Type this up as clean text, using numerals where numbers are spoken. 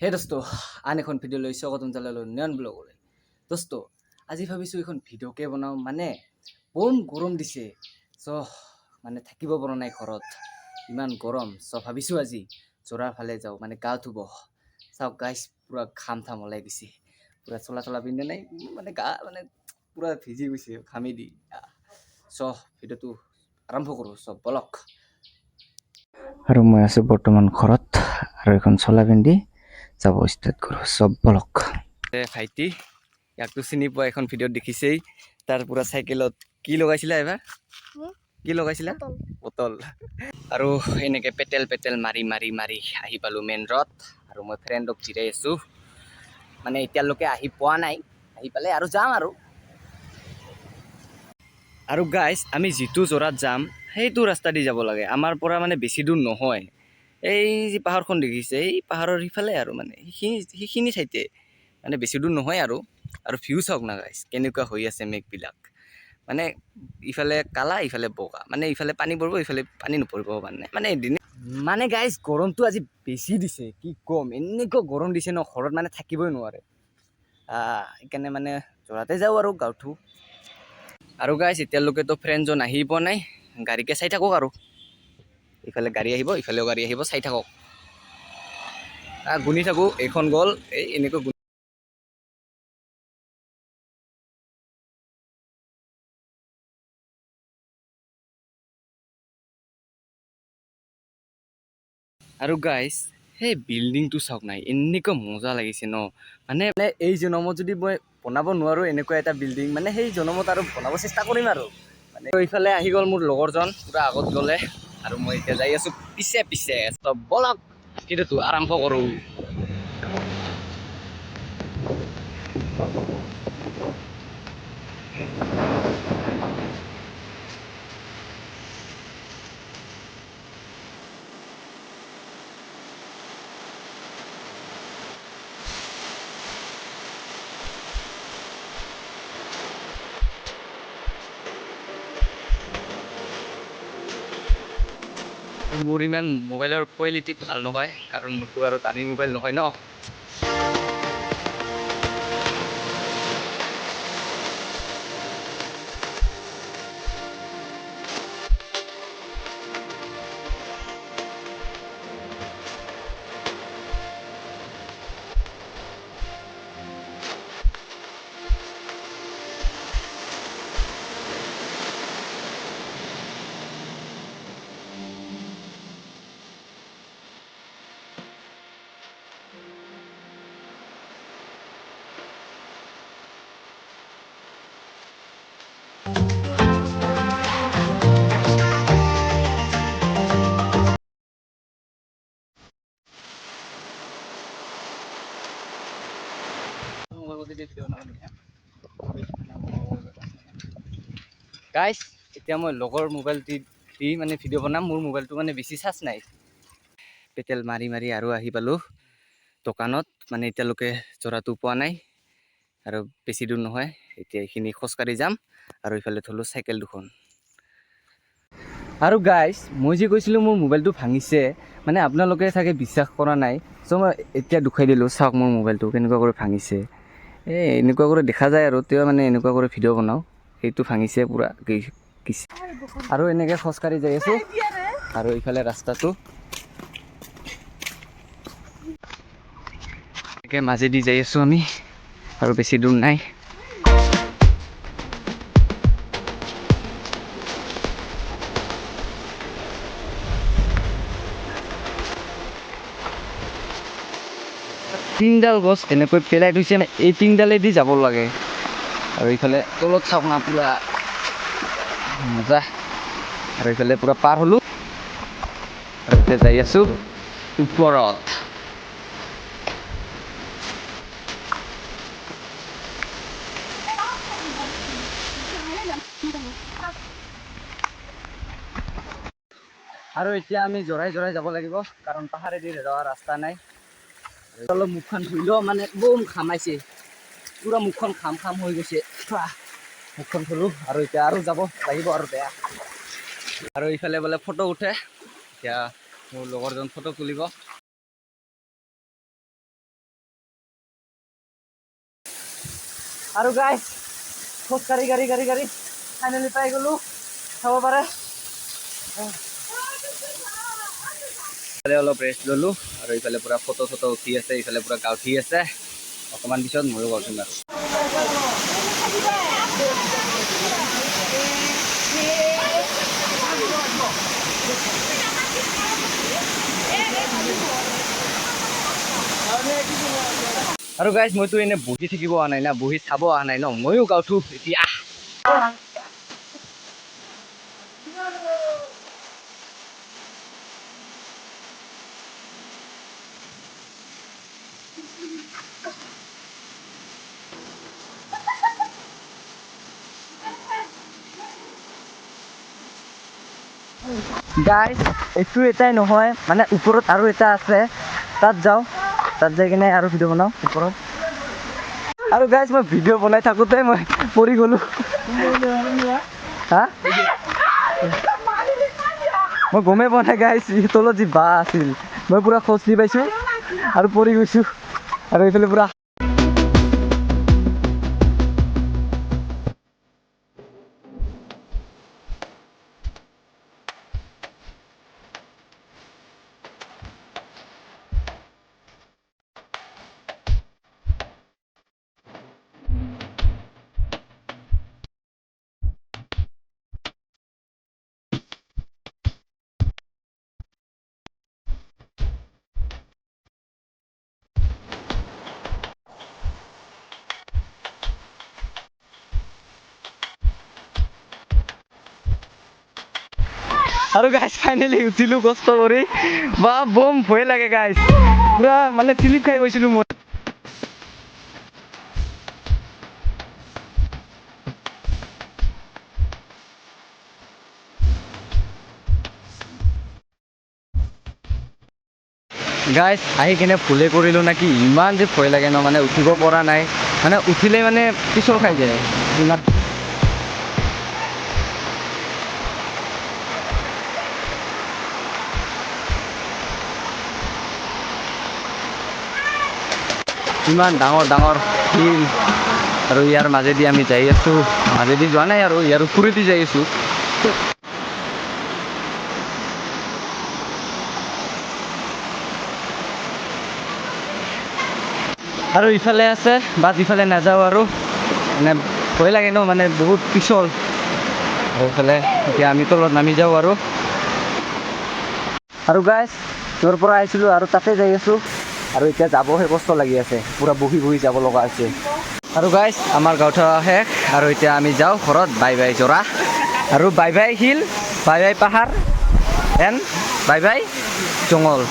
হে দোস্ত, আন এখন ভিডিঅ' লৈ স্বাগতম জনালোঁ নয়ন ব্লগলৈ। দোস্ত, আজি ভাবিছোঁ এখন ভিডিঅ'কে বনাওঁ, মানে বম গৰম দিছে। মানে থাকিব পৰা নাই ঘৰত, ইমান গৰম। ভাবিছোঁ আজি জোৰাৰ ফালে যাওঁ, মানে গা ধুব। চাওক গাইছ, পূৰা ঘাম থাম ওলাই গৈছে, পূৰা চলা পিন্ধে নাই, মানে গা মানে পূৰা ভিজি গৈছে ঘামি দি। ভিডিঅ'টো আৰম্ভ কৰোঁ, বলক। আৰু মই আছোঁ বৰ্তমান ঘৰত, আৰু এখন চলা পিন্ধি যাব ষ্টাৰ্ট কৰোঁ, বলক। ভাইটি, ইয়াকতো চিনি পোৱা, এখন ভিডিঅ'ত দেখিছেই। তাৰ পুৰা চাইকেলত কি লগাইছিলা এবাৰ? কি লগাইছিলা? বটল। আৰু এনেকৈ পেটেল মাৰি আহি পালোঁ মেইন ৰোড। আৰু মই ফ্ৰেণ্ডক জিৰাই আছোঁ, মানে এতিয়ালৈকে আহি পোৱা নাই, আহি পালে আৰু যাম আৰু গাইজ, আমি যিটো জোৰাত যাম সেইটো ৰাস্তা দি যাব লাগে। আমাৰ পৰা মানে বেছি দূৰ নহয়। এই যে পাহাৰখন দেখিছে, এই পাহাৰৰ সিফালে আৰু মানে সেইখিনি ঠাইতে, মানে বেছি দূৰ নহয় আৰু ভিউ চাওক না গাইজ, কেনেকুৱা হৈ আছে মেঘবিলাক। মানে ইফালে কালা, ইফালে বগা, মানে ইফালে পানী পৰিব, ইফালে পানী নপৰিব। মানে এদিনে মানে গাইজ, গৰমটো আজি বেছি দিছে, কি ক'ম। এনেকুৱা গৰম দিছে ন, ঘৰত মানে থাকিবই নোৱাৰে। সেইকাৰণে মানে জোৰাতে যাওঁ আৰু গা ধুওঁ। আৰু গাইজ, এতিয়ালৈকেতো ফ্ৰেণ্ডজন আহি পোৱা নাই। গাড়ীকে চাই থাকক আৰু ইফালে গাড়ী আহিব, ইফালেও গাড়ী আহিব, চাই থাকক। গুনি থাকোঁ, এইখন গ'ল, এই এনেকৈ আৰু গাইজ, সেই বিল্ডিংটো চাওক নাই, এনেকুৱা মজা লাগিছে ন। মানে এই জনমত যদি মই বনাব নোৱাৰোঁ এনেকুৱা এটা বিল্ডিং, মানে সেই জনমত আৰু বনাব চেষ্টা কৰিম আৰু। মানে এইফালে আহি গ'ল মোৰ লগৰজন, পূৰা আগত গ'লে, আৰু মই এতিয়া যাই আছোঁ পিছে। বলক ভিডিঅ'টো আৰম্ভ কৰোঁ। মোৰ ইমান মোবাইলৰ কোৱালিটি ভাল নহয়, কাৰণ মোৰতো আৰু দামী মোবাইল নহয় ন। গাইজ, এতিয়া মই লগৰ মোবাইল দি মানে ভিডিঅ' বনাম। মোৰ মোবাইলটো মানে বেছি চাৰ্জ নাই। পেটেল মাৰি আৰু আহি পালোঁ দোকানত। মানে এতিয়ালৈকে জোৰাটো পোৱা নাই, আৰু বেছি দূৰ নহয়। এতিয়া এইখিনি খোজকাঢ়ি যাম, আৰু ইফালে থলোঁ চাইকেল দুখন। আৰু গাইজ, মই যে কৈছিলোঁ মোৰ মোবাইলটো ভাঙিছে, মানে আপোনালোকে চাগে বিশ্বাস কৰা নাই। মই এতিয়া দেখুৱাই দিলোঁ, চাওক মোৰ মোবাইলটো কেনেকুৱা কৰি ভাঙিছে। এনেকুৱা কৰি দেখা যায় আৰু তেওঁ মানে এনেকুৱা কৰি ভিডিঅ' বনাওঁ। সেইটো ভাঙিছে পূৰা গৈছে। আৰু এনেকৈ খোজকাঢ়ি যাই আছোঁ, আৰু ইফালে ৰাস্তাটো এনেকৈ মাজেদি যাই আছোঁ আমি, আৰু বেছি দূৰ নাই। টিংডাল গছ এনেকৈ পেলাই থৈছে, এই টিংডালেদি যাব লাগে। আৰু ইফালে তলত চাওক না, পূৰা মজা। আৰু ইফালে পূৰা পাৰ হ'লোঁ, আৰু এতিয়া যাই আছোঁ ওপৰত। আৰু এতিয়া আমি জৰাই যাব লাগিব, কাৰণ পাহাৰেদি যোৱা ৰাস্তা নাই। অলপ মুখখন ধুই লওঁ, মানে বম ঘামাইছে, পূৰা মুখখন ঘাম হৈ গৈছে। মুখখন ধুলোঁ, আৰু এতিয়া আৰু যাব লাগিব আৰু বেয়া। আৰু ইফালে বোলে ফটো উঠে, এতিয়া মোৰ লগৰজন ফটো তুলিব। আৰু গাইছ খোজকাঢ়ি গাড়ী ফাইনেলি পাই গ'লোঁ চাব পাৰে অলপ ৰেষ্ট ল'লোঁ আৰু এইফালে পূৰা ফটো চটো উঠি আছে এইফালে পূৰা গা উঠি আছে অকণমান পিছত ময়ো গা উঠিম আৰু আৰু গাইজ মইতো এনেই বহি থাকিব অহা নাই না বহি চাব অহা নাই ন ময়ো গা উঠো এতিয়া গাইজ এইটো এটাই নহয় মানে ওপৰত আৰু এটা আছে তাত যাওঁ তাত যাই কিনে আৰু ভিডিঅ' বনাওঁ ওপৰত আৰু গাইজ মই ভিডিঅ' বনাই থাকোঁতে মই পৰি গ'লোঁ হা মই গমেই পোৱা নাই গাইজ তলত যি বাঁহ আছিল মই পূৰা খচি পাইছোঁ আৰু পৰি গৈছোঁ আৰু এইফালে পূৰা আৰু গাইজ ফাইনেলি উঠিলোঁ কষ্ট কৰি বা বম ভয় লাগে গাইজ পূৰা মানে চিলিপ খাই গৈছিলোঁ মই গাইজ আহি কিনে ভুলে কৰিলোঁ নেকি ইমান যে ভয় লাগে ন মানে উঠিব পৰা নাই মানে উঠিলে মানে পিছল খাই যায় ইমান ইমান ডাঙৰ ডাঙৰ শিল আৰু ইয়াৰ মাজেদি আমি যাই আছোঁ মাজেদি যোৱা নাই আৰু ইয়াৰ ওপৰেদি যাই আছোঁ আৰু ইফালে আছে বাট ইফালে নাযাওঁ আৰু মানে ভয় লাগে ন মানে বহুত পিছল এইফালে এতিয়া আমি তলত নামি যাওঁ আৰু গাইজ য'ৰ পৰা আহিছিলোঁ আৰু তাতে যাই আছোঁ আৰু এতিয়া যাবহে কষ্ট লাগি আছে পূৰা বহি বহি যাব লগা আছে আৰু গাইজ আমাৰ গাঁৱত শেষ আৰু এতিয়া আমি যাওঁ ঘৰত বাই বাই জৰা আৰু বাই বাই শিল বাই বাই পাহাৰ এণ্ড বাই বাই জংঘল